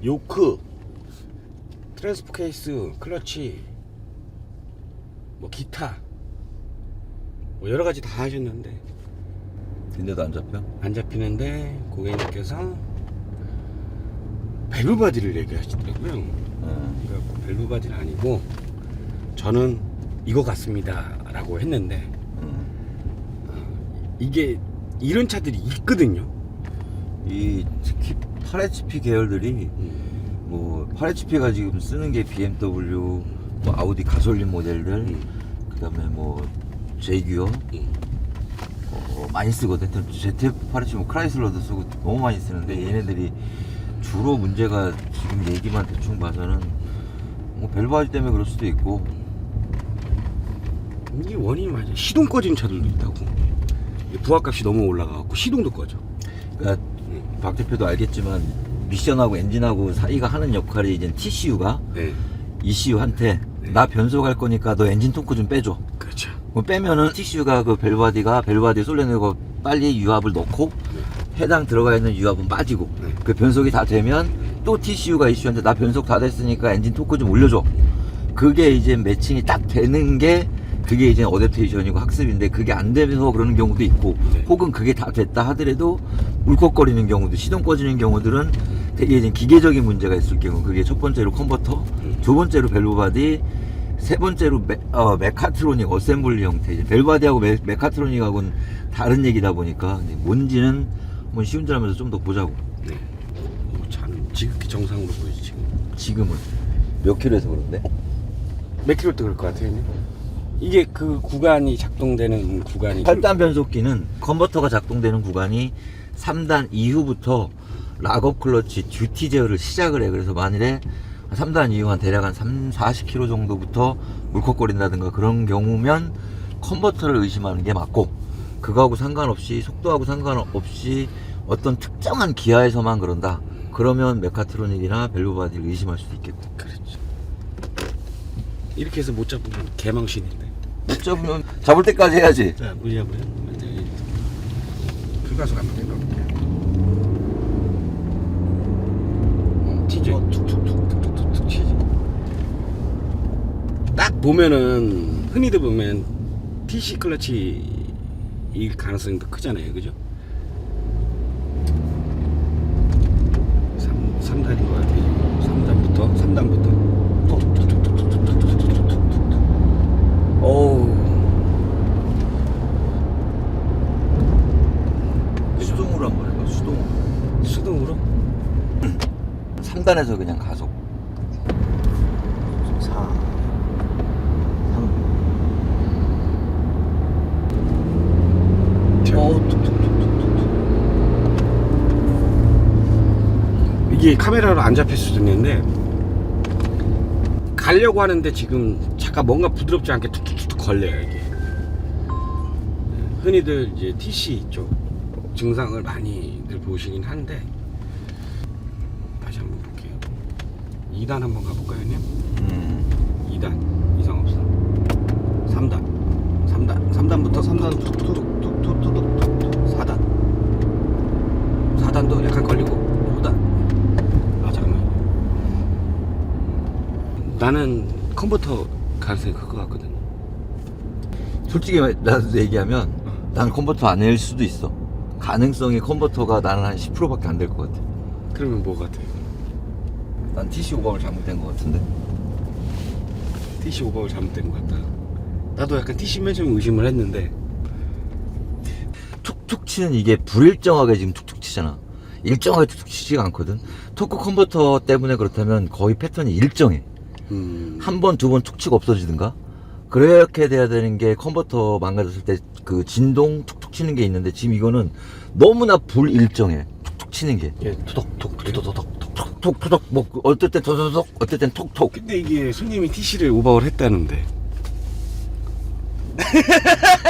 요크, 트랜스포 케이스, 클러치, 뭐 기타, 뭐 여러 가지 다 하셨는데 근데도 안 잡혀? 안 잡히는데 고객님께서 밸브 바디를 얘기하시더라고요. 그러니까 밸브 바디는 아니고 저는 이거 같습니다 라고 했는데 이게 이런 차들이 있거든요. 이 특히 8HP 계열들이 뭐 8HP가 지금 쓰는 게 BMW, 뭐 아우디 가솔린 모델들, 그다음에 뭐 제규어 많이 쓰거든. ZF8HP 뭐 크라이슬러도 쓰고 너무 많이 쓰는데 얘네들이 주로 문제가 지금 얘기만 대충 봐서는 뭐 밸브바디 때문에 그럴 수도 있고 이게 원인이 맞아요. 시동 꺼지는 차들도 있다고. 부하값이 너무 올라가고 시동도 꺼져. 그러니까 박 대표도 알겠지만 미션하고 엔진하고 사이가 하는 역할이 이제 TCU가 네. ECU한테 나 변속 할 거니까 너 엔진 토크 좀 빼줘. 그렇죠. 뭐 빼면은 TCU가 그 밸브바디 솔레내고 빨리 유압을 넣고 해당 들어가 있는 유압은 빠지고 그 변속이 다 되면 또 TCU가 ECU한테 나 변속 다 됐으니까 엔진 토크 좀 올려줘. 그게 이제 매칭이 딱 되는 게 그게 이제 어댑테이션이고 학습인데 그게 안 되면서 그러는 경우도 있고 혹은 그게 다 됐다 하더라도 울컥거리는 경우도 시동 꺼지는 경우들은 되게 이제 기계적인 문제가 있을 경우 그게 첫 번째로 컨버터, 두 번째로 밸브바디, 세 번째로 메카트로닉 어셈블리 형태. 이제 밸브바디하고 메카트로닉하고는 다른 얘기다 보니까 뭔지는 한번 시운전하면서 좀 더 보자고. 네. 차는 지극히 정상으로 보이지 지금. 지금은 몇 킬로에서 그런데? 몇 킬로 때 그럴 것 같아요, 형님? 이게 그 구간이 작동되는 구간이 8단 변속기는 컨버터가 작동되는 구간이 3단 이후부터 락업 클러치 듀티 제어를 시작을 해. 그래서 만일에 3단 이후 한 대략 한 40km 정도부터 물컥거린다든가 그런 경우면 컨버터를 의심하는 게 맞고 그거하고 상관없이 속도하고 상관없이 어떤 특정한 기아에서만 그런다. 그러면 메카트로닉이나 밸브바디를 의심할 수도 있겠고. 그렇죠. 이렇게 해서 못 잡으면 개망신인데. 못 잡으면 잡을 때까지 해야지. 자, 못 잡으면 완전히 불가속 한번 해볼게요. 튀죠. 툭툭툭툭툭툭 치지. 딱 보면은 흔히들 보면 TC 클러치일 가능성이 더 크잖아요, 그죠? 3단인 것 같아요. 3단부터. 어우. 수동으로 한번 해봐. 수동으로? 3단에서 그냥 가속. 4 3 이게 카메라로 안 잡힐 수도 있는데 가려고 하는데 지금 잠깐 뭔가 부드럽지 않게 툭툭툭 걸려요 이게. 흔히들 이제 TC 쪽 증상을 많이들 보시긴 한데 다시 한번 볼게요. 2단 한번 가볼까요, 형님? 2단 이상 없어. 3단부터 3단 툭툭툭툭툭툭 4단도 약간 걸리고 5단. 아 잠깐만. 나는 컨버터 가능성이 클 것 같거든. 솔직히 나도 얘기하면 난 컨버터 안 낼 수도 있어. 가능성이 컨버터가 나는 한 10%밖에 안 될 것 같아. 그러면 뭐 같아요? 난 TC 오버를 잘못된 것 같은데. TC 오버가 잘못된 것 같다. 나도 약간 TC 맨 처음에 의심을 했는데 툭툭 치는 이게 불일정하게 지금 툭툭 치잖아. 일정하게 툭툭 치지가 않거든. 토크 컨버터 때문에 그렇다면 거의 패턴이 일정해. 한 번, 두 번 툭 치고 없어지든가. 그렇게 돼야 되는 게 컨버터 망가졌을 때 그 진동 툭툭 치는 게 있는데 지금 이거는 너무나 불일정해. 툭툭 치는 게. 예. 톡톡톡톡톡톡톡 뭐 어떨 땐 토토톡 어떨 땐 톡톡. 근데 이게 손님이 TC를 오버를 했다는데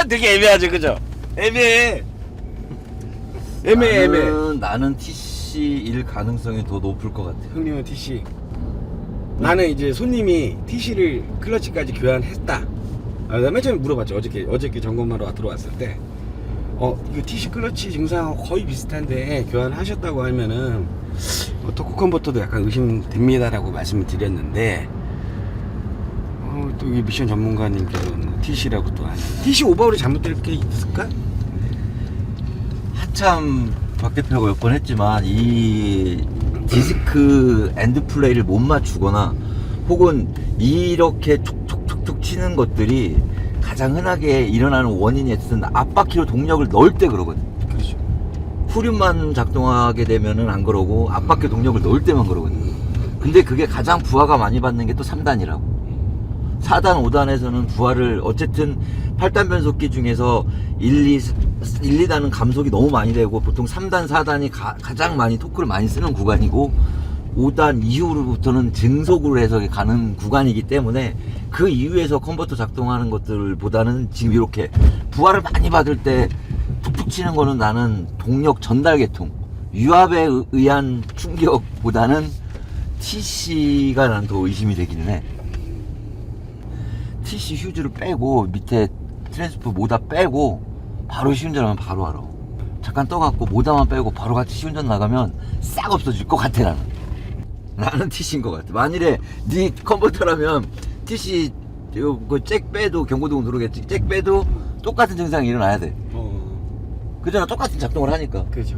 되게 애매하죠, 그죠? 애매해. 나는 TC일 가능성이 더 높을 것 같아. 형님은 TC. 나는 이제 손님이 TC를 클러치까지 교환했다. 나 맨 처음에 물어봤죠. 어저께 점검하러 들어왔을 때 이거 TC 클러치 증상하고 거의 비슷한데 교환하셨다고 하면은 토크 컨버터도 약간 의심됩니다라고 말씀을 드렸는데 또 이 미션 전문가님께서는 TC라고 또 하네. TC 오버홀이 잘못될 게 있을까? 한참 박 대표가 몇 번 했지만 이 디스크 엔드 플레이를 못 맞추거나 혹은 이렇게 촉촉촉촉 치는 것들이 가장 흔하게 일어나는 원인이 어쨌든 앞바퀴로 동력을 넣을 때 그러거든. 그렇죠. 후륜만 작동하게 되면은 안 그러고 앞바퀴 동력을 넣을 때만 그러거든. 근데 그게 가장 부하가 많이 받는 게 또 3단이라고. 4단, 5단에서는 부하를 어쨌든 8단 변속기 중에서 1, 2단은 감속이 너무 많이 되고 보통 3단, 4단이 가장 많이 토크를 많이 쓰는 구간이고 5단 이후로부터는 증속으로 해서 가는 구간이기 때문에 그 이후에서 컨버터 작동하는 것들보다는 지금 이렇게 부하를 많이 받을 때 툭툭 치는 거는 나는 동력 전달 계통, 유압에 의한 충격보다는 TC가 난 더 의심이 되기는 해. TC 휴즈를 빼고 밑에 트랜스포 모다 빼고 바로 시운전하면 바로 알아. 잠깐 떠갖고 모다만 빼고 바로 같이 시운전 나가면 싹 없어질 것 같아. 나는 TC인 것 같아. 만일에 네 컨버터라면 TC 잭 빼도 경고등은 누르겠지. 잭 빼도 똑같은 증상이 일어나야 돼. 그잖아. 똑같은 작동을 하니까. 그렇죠.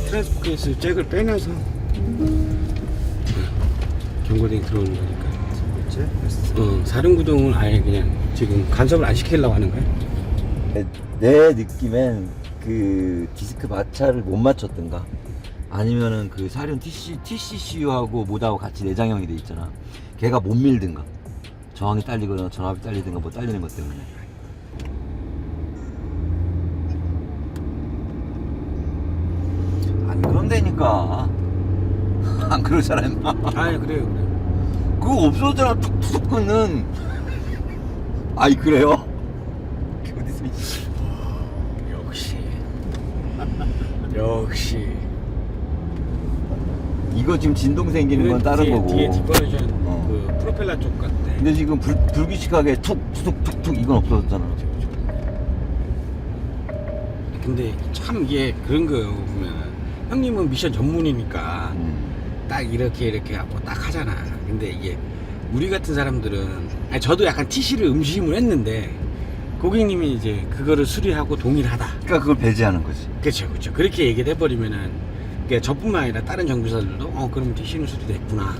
트랜스포 케이스 잭을 빼내서 경고등이 들어오는 거니까. 사륜구동을 아예 그냥 지금 간섭을 안 시키려고 하는 거야? 내 느낌엔 그 디스크 마찰을 못 맞췄던가 아니면은 그 사륜 TCCU하고 모다하고 같이 내장형이 돼 있잖아. 걔가 못 밀든가 저항이 딸리거나 전압이 딸리든가 뭐 딸리는 것 때문에. 안 그런다니까. 안 그러잖아 임마. 아니 그래요. 그거 없어졌잖아. 툭툭 끊는. 아이 그래요? 어디서 역시 이거 지금 진동 생기는 건 다른 거고. 뒤에 뒷버전 그 프로펠러 쪽 같아. 근데 지금 불규칙하게 툭툭툭툭 이건 없어졌잖아. 근데 참 이게 그런 거예요. 보면 형님은 미션 전문이니까 딱 이렇게 하고 딱 하잖아. 근데 이게 우리 같은 사람들은 아니, 저도 약간 TC를 음심을 했는데 고객님이 이제 그거를 수리하고 동일하다. 그러니까 그걸 배제하는 거지. 그렇죠. 그렇게 얘기를 해버리면은 그러니까 저뿐만 아니라 다른 정비사들도 그럼 TC는 수리됐구나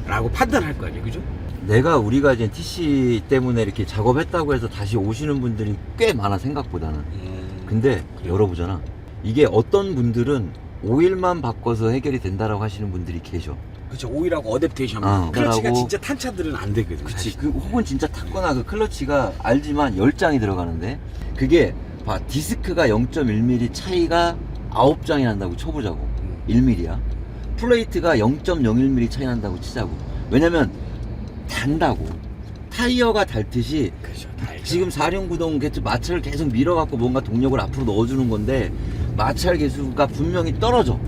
라고 판단할 거 아니에요. 그죠? 우리가 이제 TC 때문에 이렇게 작업했다고 해서 다시 오시는 분들이 꽤 많아 생각보다는. 근데 그래요? 열어보잖아. 이게 어떤 분들은 오일만 바꿔서 해결이 된다라고 하시는 분들이 계셔. 그렇죠. 오일하고 어댑테이션. 클러치가 진짜 탄 차들은 안 되거든. 그치. 사실. 혹은 진짜 탔거나 그 클러치가 알지만 10장이 들어가는데 그게 봐 디스크가 0.1mm 차이가 9장이 난다고 쳐보자고. 1mm야. 플레이트가 0.01mm 차이 난다고 치자고. 왜냐면 단다고. 타이어가 닳듯이 그렇죠. 지금 사륜구동 마찰을 계속 밀어갖고 뭔가 동력을 앞으로 넣어주는 건데 마찰 개수가 분명히 떨어져.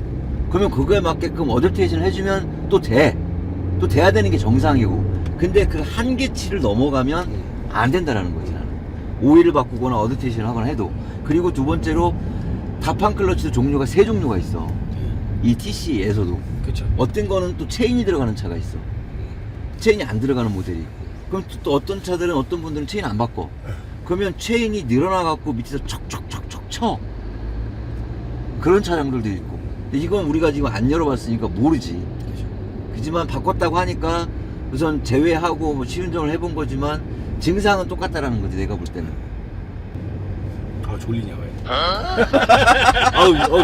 그러면 그거에 맞게끔 어댑테이션을 해주면 또 돼야 되는 게 정상이고. 근데 그 한계치를 넘어가면 안 된다라는 거지 나는. 오일을 바꾸거나 어댑테이션을 하거나 해도. 그리고 두 번째로 다판 클러치도 종류가 3종류가 있어. 이 TC에서도. 그렇죠. 어떤 거는 또 체인이 들어가는 차가 있어. 체인이 안 들어가는 모델이. 그럼 또 어떤 차들은 어떤 분들은 체인 안 바꿔. 그러면 체인이 늘어나갖고 밑에서 척척척척 쳐. 그런 차량들도 있고. 근데 이건 우리가 지금 안 열어봤으니까 모르지. 그지만 바꿨다고 하니까 우선 제외하고 뭐 시운전을 해본 거지만 증상은 똑같다라는 거지 내가 볼 때는. 졸리냐 왜?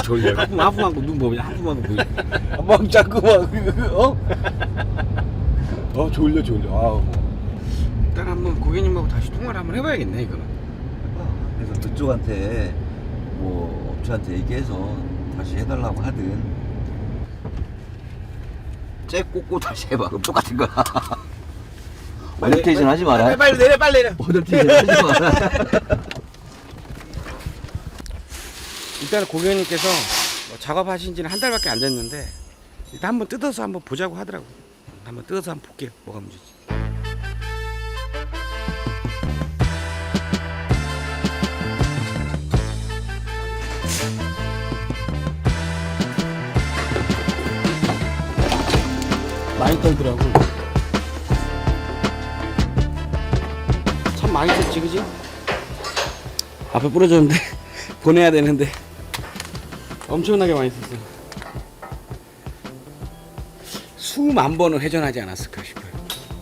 졸려. 하품하고 눈 보면 하품하고 보이네. 막 자꾸 막 졸려. 일단 한번 고객님하고 다시 통화를 한번 해봐야겠네 이거는. 그래서 그쪽한테 뭐 업체한테 얘기해서 다시 해달라고 하든 잭 꽂고 다시 해봐. 그럼 똑같은 거야. 어댑테이션 하지 마라. 빨리 내려. 어댑테이션 하지 마라. 일단 고객님께서 작업하신 지는 한 달밖에 안 됐는데 일단 한번 뜯어서 한번 보자고 하더라고. 한번 뜯어서 한번 볼게요. 뭐가 문제지. 많이 떨더라고. 참 많이 썼지, 그지? 앞에 부러졌는데 보내야 되는데 엄청나게 많이 썼어. 수만 번은 회전하지 않았을까 싶어요.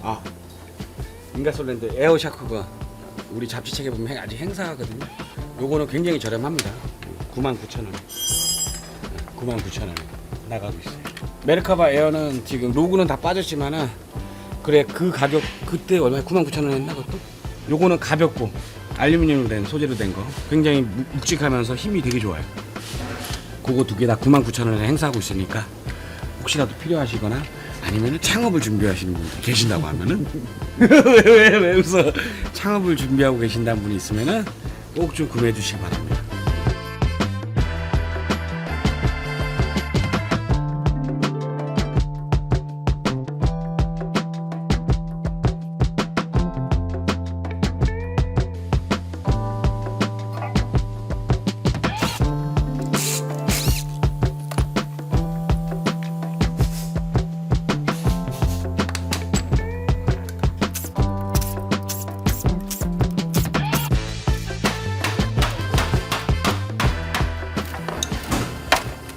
아, 인가솔랜드 에어샤크가 우리 잡지책에 보면 아직 행사하거든요. 요거는 굉장히 저렴합니다. 99,000원에 99,000원에 나가고 있어요. 메르카바 에어는 지금 로고는 다 빠졌지만은 그래 그 가격 그때 얼마에 99,000원 했나 그것도? 요거는 가볍고 알루미늄으로 된 소재로 된 거 굉장히 묵직하면서 힘이 되게 좋아요. 그거 두 개 다 99,000원에 행사하고 있으니까 혹시라도 필요하시거나 아니면 창업을 준비하시는 분 계신다고 하면은 왜 웃어? 창업을 준비하고 계신다는 분이 있으면은 꼭 좀 구매해 주시기 바랍니다.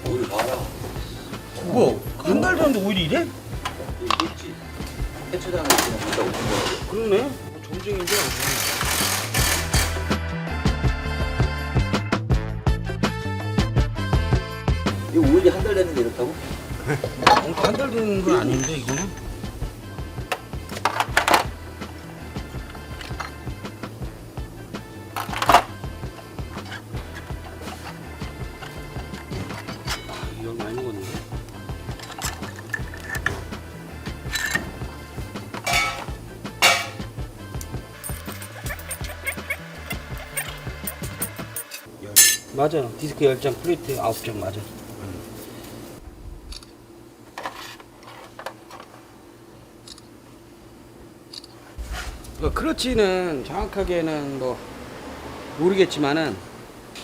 오일 봐라. 뭐 한 달 전인데 오일이 이래? 이게 있지. 해초장에 그냥 갖다 오는 거. 그러네. 뭐 점쟁인데. 이 오일이 한 달 됐는데 이렇다고? 한 달 된 건 아닌데 이거는? 아, 이걸 많이 먹었네. 맞아. 디스크 10장, 플레이트 9장 맞아. 크러치는 정확하게는 뭐 모르겠지만은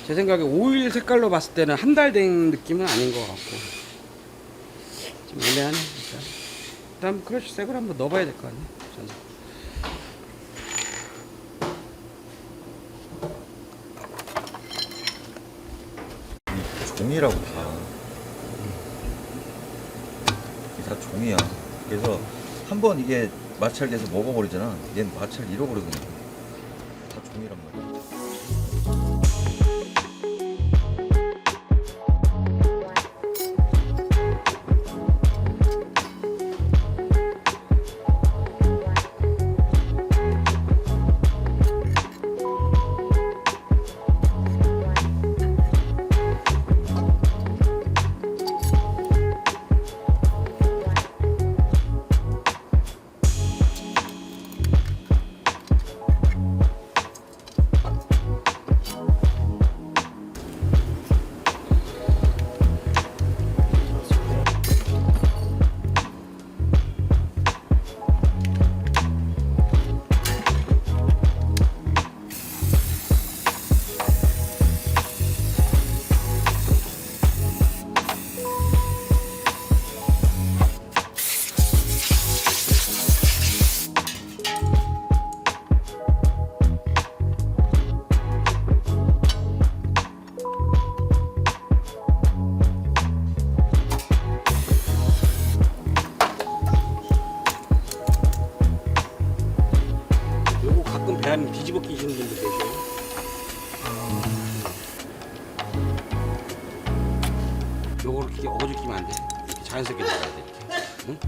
제 생각에 오일 색깔로 봤을 때는 한 달 된 느낌은 아닌 것 같고 좀 애매하네 진짜. 일단 크러치 색을 한번 넣어봐야 될 것 같네 저는. 종이라고 다. 이게 다 종이야. 그래서 한번 이게 마찰돼서 먹어버리잖아. 얘는 마찰 잃어버리거든. 다 종이란 말이야. 요거 가끔 배 안에 뒤집어 끼시는 분들 계셔요. 요거를 이렇게 어거지 끼면 안 돼. 이렇게 자연스럽게 나가야 돼. 이렇게. 응?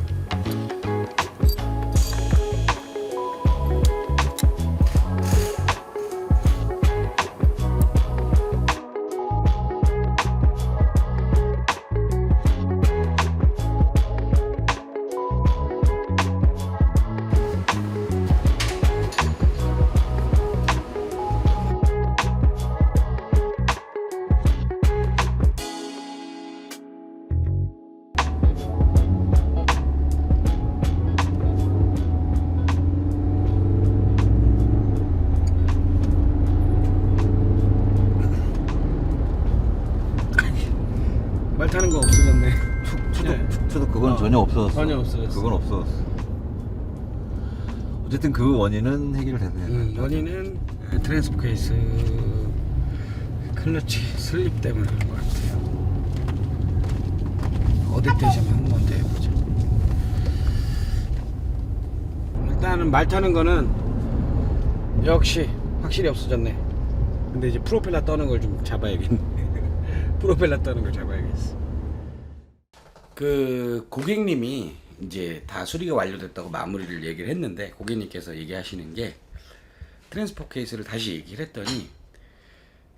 전혀 없어졌어. 전혀 없어졌어. 그건 없어졌어. 어쨌든 그 원인은 해결됐네. 원인은 트랜스포 케이스 클러치 슬립 때문에 그런 것 같아요. 어디 때좀 한번 더 해보자. 일단은 말 타는 거는 역시 확실히 없어졌네. 근데 이제 프로펠러 떠는 걸 좀 잡아야겠네. 프로펠러 떠는 걸 잡아야겠어. 그 고객님이 이제 다 수리가 완료됐다고 마무리를 얘기를 했는데, 고객님께서 얘기하시는 게 트랜스포 케이스를 다시 얘기를 했더니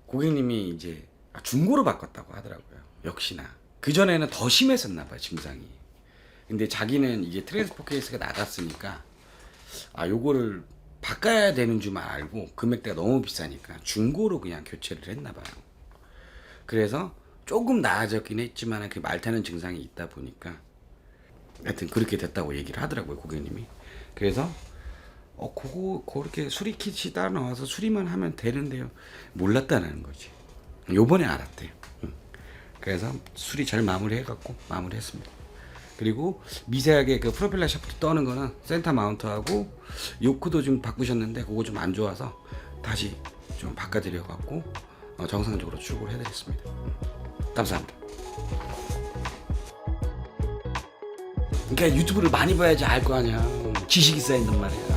고객님이 이제 중고로 바꿨다고 하더라고요. 역시나 그전에는 더 심했었나 봐요, 증상이. 근데 자기는 이게 트랜스포 케이스가 나갔으니까 요거를 바꿔야 되는 줄만 알고 금액대가 너무 비싸니까 중고로 그냥 교체를 했나 봐요. 그래서 조금 나아졌긴 했지만 그 말타는 증상이 있다 보니까 하여튼 그렇게 됐다고 얘기를 하더라고요, 고객님이. 그래서 그렇게 수리 킷이 따로 나와서 수리만 하면 되는데요, 몰랐다는 거지. 요번에 알았대요. 그래서 수리 잘 마무리해갖고 마무리했습니다. 그리고 미세하게 그 프로펠러 샤프트 떠는 거는 센터 마운트하고 요크도 좀 바꾸셨는데 그거 좀 안 좋아서 다시 좀 바꿔드려갖고 정상적으로 출고를 해드렸습니다. 감사합니다. 그러니까 유튜브를 많이 봐야지 알 거 아니야. 지식이 쌓인단 말이야.